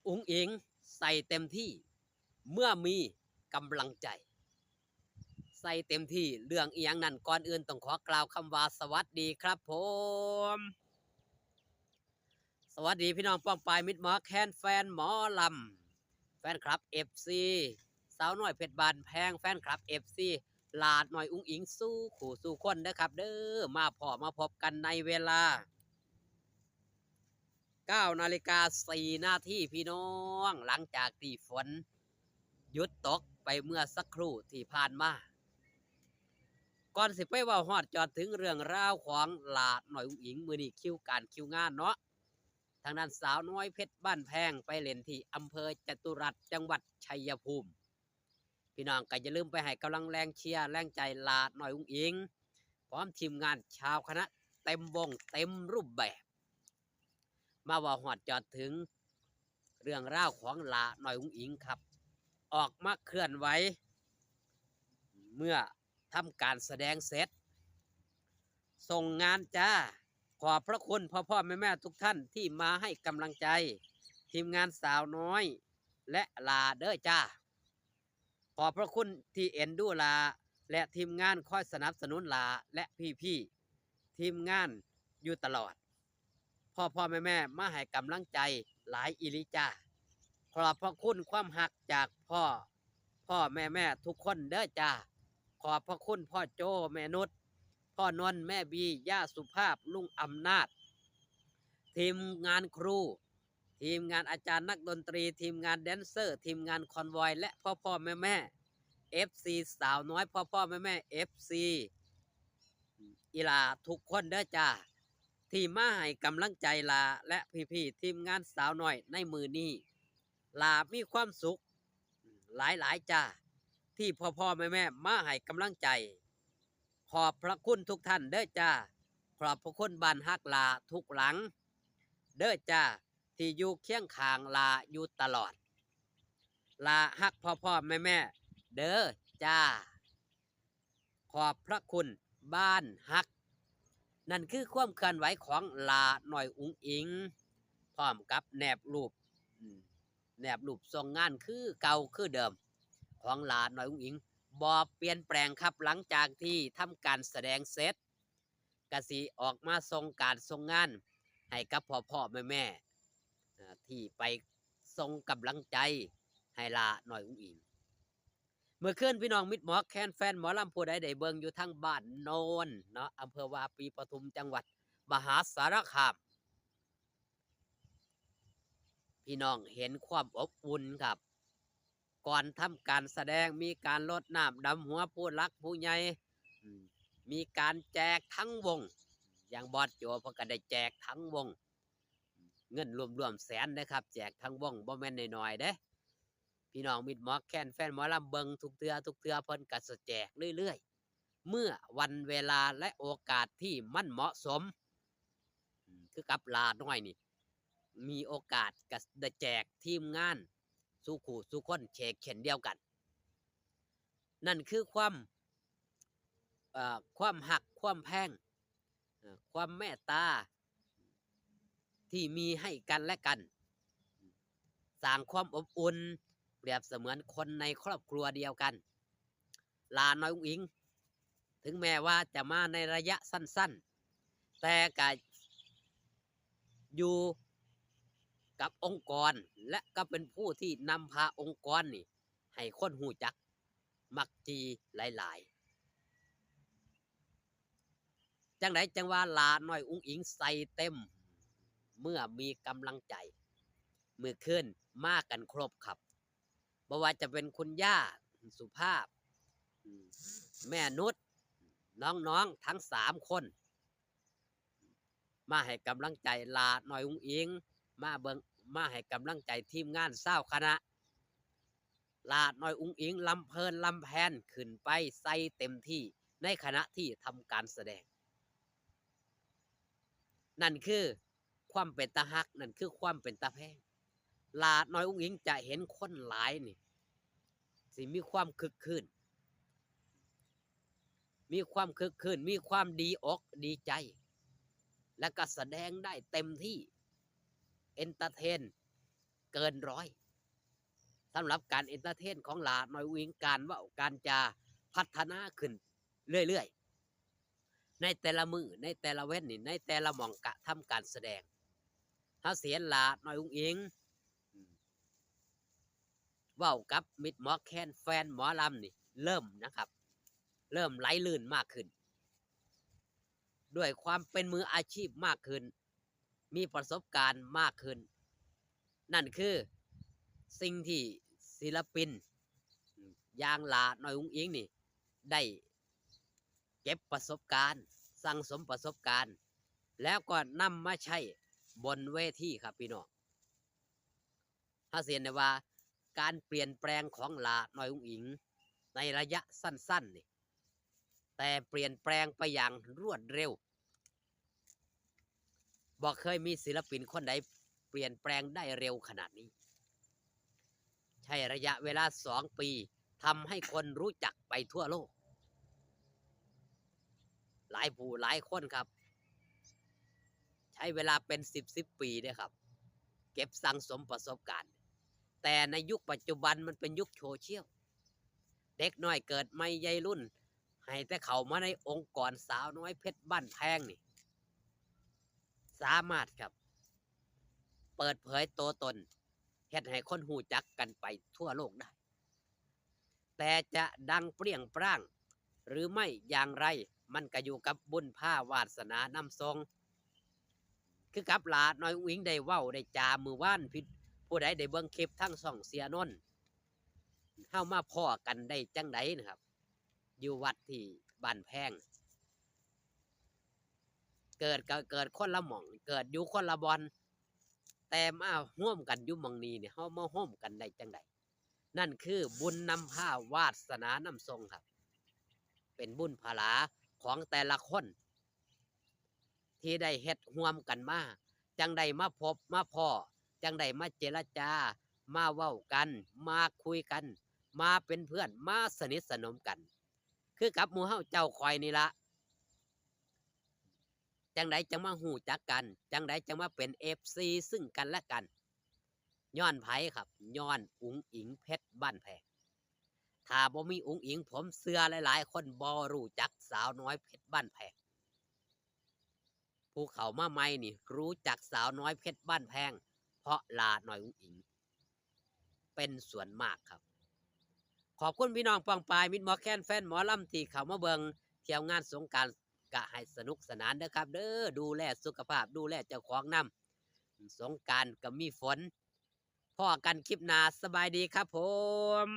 อุ๋งอิงใส่เต็มที่เมื่อมีกำลังใจใส่เต็มที่เรื่องอีหยังนั้นก่อนอื่นต้องขอกล่าวคำว่าสวัสดีครับผมสวัสดีพี่น้องป้องปายมิตรหมอแคนแฟนหมอลำแฟนคลับเอฟซีสาวน้อยเพชรบานแพงแฟนคลับเอฟซีลาดหน่อยอุ้งอิงสู้ขู่สู้คนนะครับเด้อมาพอมาพบกันในเวลา9 นาฬิกา 4 นาทีพี่น้องหลังจากที่ฝนหยุดตกไปเมื่อสักครู่ที่ผ่านมาก่อนสิไปเว่าฮอดจอดถึงเรื่องราวของหลาดหน่อยอุ้งอิงมือนี้คิวงานเนาะทางด้านสาวน้อยเพชรบ้านแพงไปเล่นที่อำเภอจตุรัสจังหวัดชัยภูมิพี่น้องก็อย่าลืมไปให้กำลังแรงเชียร์แรงใจหลาดหน่อยอุ้งอิงพร้อมทีมงานชาวคณะเต็มวงเต็มรูปแบบมาว่าฮอดจอดถึงเรื่องราวของหลาหน่อยอุ้งอิงครับออกมาเคลื่อนไหวเมื่อทำการแสดงเสร็จส่งงานจ้าขอบพระคุณพ่อแม่ทุกท่านที่มาให้กำลังใจทีมงานสาวน้อยและลาเด้อจ้าขอบพระคุณที่เอ็นดูลาและทีมงานคอยสนับสนุนลาและพี่ทีมงานอยู่ตลอดพ่อแม่มาให้กำลังใจหลายอิริจ้าขอบพระคุณความหักจากพ่อแม่ทุกคนเด้อจ้าขอบพระคุณพ่อโจแม่นุชพ่อนนท์แม่บีย่าสุภาพลุงอำนาจทีมงานครูทีมงานอาจารย์นักดนตรีทีมงานแดนเซอร์ทีมงานคอนวอยและพ่อแม่เอฟซีสาวน้อยพ่อแม่เอฟซีอีลาทุกคนเด้อจ้าที่มาให้กำลังใจลาและพี่ทีมงานสาวน้อยในมือนี้ลามีความสุขหลายจ้าที่พ่อแม่มาให้กำลังใจขอบพระคุณทุกท่านเด้อจ้าขอบพระคุณบ้านฮักลาทุกหลังเด้อจ้าที่อยู่เคียงข้างลาอยู่ตลอดลาฮักพ่อแม่เด้อจ้าขอบพระคุณบ้านฮักนั่นคือความเคลื่อนไหวของลาหน่อยอุ๋งอิงพร้อมกับแนบรูปทรงงานคือเก่าคือเดิมของลาหน่อยอุ๋งอิงบอเปลี่ยนแปลงครับหลังจากที่ทำการแสดงเสร็จกสิออกมาทรงการทรงงานให้กับพ่อแม่ที่ไปทรงกำลังใจให้ลาหน่อยอุ๋งอิงเมื่อคืนพี่น้องมิตรหมอแคนแฟนหมอลำผู้ใดได้เบิ่งอยู่ทั้งบ้านโนนเนาะอำเภอวาปีปทุมจังหวัดมหาสารคามพี่น้องเห็นความอบอุ่นครับก่อนทำการแสดงมีการรดน้ำดำหัวผู้รักผู้ใหญ่มีการแจกทั้งวงอย่างบอสโจเพิ่นก็ได้แจกทั้งวงเงินรวมแสนนะครับแจกทั้งวงบ่แม่นน้อยๆเด้พี่น้องมิตรหมอแคนแฟนหมอลำเบิงทุกเทือเพิ่นก็จะแจกเรื่อยๆเมื่อวันเวลาและโอกาสที่มันเหมาะสมคือกับลาน้อยนี่มีโอกาสก็ได้แจกทีมงานสู้ขู่สู้คนเชกเข็นเดียวกันนั่นคือความหักความแพงความเมตตาที่มีให้กันและกันสร้างความอบอุ่นเปรียบเสมือนคนในครอบครัวเดียวกันลาน้อยอุ๋งอิงถึงแม้ว่าจะมาในระยะสั้นๆแต่ก็อยู่กับองค์กรและก็เป็นผู้ที่นำพาองค์กรนี่ให้คนหูจักมักจีหลายๆจังไดจังว่าลาน้อยอุ๋งอิงใส่เต็มเมื่อมีกำลังใจมือขึ้นมากันครบครับบ่ว่าจะเป็นคุณย่าสุภาพแม่นุชน้องๆทั้ง3 คนมาให้กำลังใจลาหน่อยอุ๋งอิงมาให้กำลังใจทีมงานเศร้าคณะลาหน่อยอุ๋งอิงลำเพลินลำแพนขึ้นไปใส่เต็มที่ในขณะที่ทำการแสดงนั่นคือความเป็นตาฮักนั่นคือความเป็นตาแพงลาหน่อยอุ๋งอิงจะเห็นคนหลายนี่สิมีความคึกคืนมีความดีอกดีใจและก็แสดงได้เต็มที่เอนเตอร์เทน เกินร้อยสำหรับการเอนเตอร์เทนของหลาน้อยอุ๋งอิงการเว้าการจาพัฒนาขึ้นเรื่อยๆในแต่ละมือในแต่ละเว้นนี่ในแต่ละหม่องกะทำการแสดงถ้าเสียนหลาน้อยอุ๋งอิงเว้ากับมิตรหมอแคนแฟนหมอลำนี่เริ่มนะครับ เริ่มไหลลื่นมากขึ้นด้วยความเป็นมืออาชีพมากขึ้นมีประสบการณ์มากขึ้นนั่นคือสิ่งที่ศิลปินอย่างหลาน้อยอุ๋งอิงนี่ได้เก็บประสบการณ์สั่งสมประสบการณ์แล้วก็นำมาใช้บนเวทีครับพี่น้องถ้าเสียนได้ว่าการเปลี่ยนแปลงของหลาน้อยอุ๋งอิงในระยะสั้นๆนี่แต่เปลี่ยนแปลงไปอย่างรวดเร็วบอกเคยมีศิลปินคนใดเปลี่ยนแปลงได้เร็วขนาดนี้ใช้ระยะเวลา2 ปีทำให้คนรู้จักไปทั่วโลกหลายผู้หลายคนครับใช้เวลาเป็น10 ปีด้วยครับเก็บสั่งสมประสบการณ์แต่ในยุคปัจจุบันมันเป็นยุคโซเชียลเด็กน้อยเกิดไม่ใหญ่รุ่นให้แต่เขามาในองค์กรสาวน้อยเพชรบ้านแพงนี่สามารถครับเปิดเผยตัวตนเฮ็ดให้คนหูจักกันไปทั่วโลกได้แต่จะดังเปรี้ยงปร้างหรือไม่อย่างไรมันก็อยู่กับบุญภาวาสนานำทรงคือกับหลาน้อยอุ๋งอิงได้เว้าได้จามือว่านพิษผู้ใดได้เบิ่งคลิปทั้งช่องเสียนนท์เฮามาพ้อกันได้จังไดนะครับอยู่วัดที่บ้านแพงเกิดก็เกิดคนละหม่องเกิดอยู่คนละบอนแต่มาร่วมกันอยู่หม่องนี้เนี่ยเฮามาร่วมกันได้จังไดนั่นคือบุญนำพาวาสนานำทรงครับเป็นบุญพลาของแต่ละคนที่ได้เฮ็ดร่วมกันมาจังได้มาพบมาพ้อจังได้มาเจรจามาเว้ากันมาคุยกันมาเป็นเพื่อนมาสนิทสนมกันคือกับหมู่เฮาเจ้าคอยนี่ละจังไดจังมาหูจักกันจังไดจังมาเป็น FC ซึ่งกันและกันย้อนไผครับย้อนอุ๋งอิงเพชรบ้านแพงถ้าบ่มีอุ๋งอิงผมเชื่อหลายๆคนบ่รู้จักสาวน้อยเพชรบ้านแพงผู้เข้ามาใหม่นี่รู้จักสาวน้อยเพชรบ้านแพงเพราะหลาน้อยอุ๋งอิงเป็นส่วนมากครับขอบคุณพี่น้องปองปายมิตรหมอแคนแฟนหมอลำที่เข้ามาเบิงเที่ยวงานสงกรานต์กะให้สนุกสนานเด้อครับเด้อดูแลสุขภาพดูแลเจ้าของนำสงกรานต์ก็มีฝนพอกันคลิปหน้าสบายดีครับผม